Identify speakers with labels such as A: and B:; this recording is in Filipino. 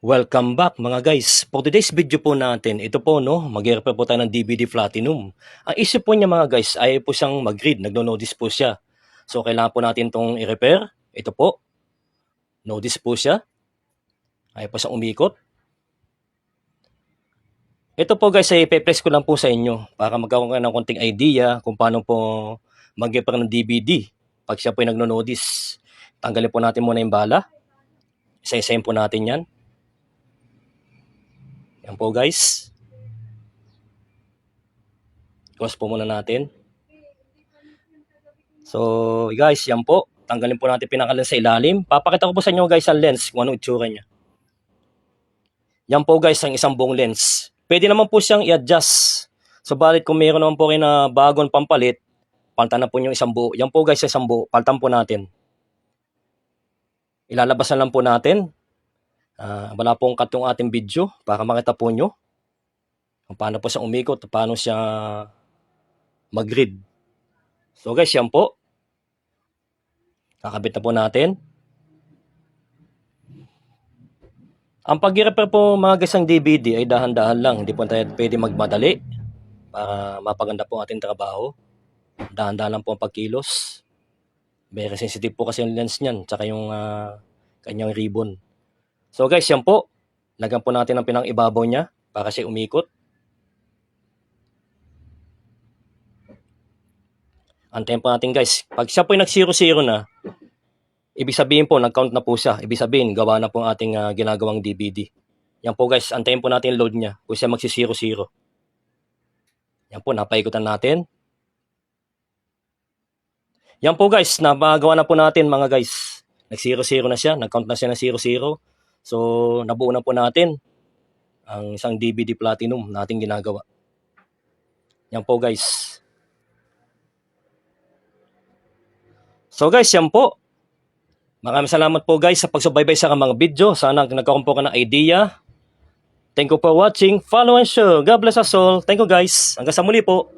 A: Welcome back mga guys. For today's video po natin, ito po no, mag-repair po tayo ng DVD Platinum. Ang issue po niya mga guys, ay po siyang mag-read, nagno-notice po siya. So kailangan po natin itong i-repair. Ito po, notice po siya. Ayaw po siyang umikot. Ito po guys, ay ipe-press ko lang po sa inyo para magkaroon kayo ng konting idea kung paano po mag-repair ng DVD pag siya po ay nagno-notice. Tanggalin po natin muna yung bala. Isa-isayin po natin yan. Yan po guys. Close po muna natin. So guys, yan po. Tanggalin po natin pinaka-lens sa ilalim. Papakita ko po sa inyo guys ang lens kung anong itsura niya. Yan po guys ang isang buong lens. Pwede naman po siyang i-adjust. Subalit kung mayroon naman po kayo na bagong pampalit, palitan na po yung isang buo. Yan po guys isang buo. Palitan po natin. Ilalabas na lang po natin. Wala pong cut yung ating video para makita po nyo kung paano po siya umikot, paano siya mag-read. So guys, yan po. Kakabit na po natin. Ang pag-repair po mga guys ng DVD ay dahan-dahan lang. Hindi po tayo pwede magmadali para mapaganda po ang ating trabaho. Dahan-dahan lang po ang pagkilos. Very sensitive po kasi yung lens niyan, tsaka yung kanyang ribbon. So guys, yan po. Lagyan po natin ang pinang-ibabaw niya para siya umikot. Antayin po natin guys. Pag siya po yung nag-0-0 na, ibig sabihin po, nag-count na po siya. Ibig sabihin, gawa na po ang ating ginagawang DVD. Yan po guys, antayin po natin load niya kung siya magsi-0-0. Yan po, napaikutan natin. Yan po guys, napagawa na po natin mga guys. Nag-0-0 na siya, nag-count na siya ng 0-0. So, nabuo na po natin ang isang DVD Platinum na ating ginagawa. Yan po guys. So guys, yan po. Maraming salamat po guys sa pagsubaybay sa mga video. Sana nagkaroon po ka ng idea. Thank you for watching. Follow and share. God bless us all. Thank you guys. Hanggang sa muli po.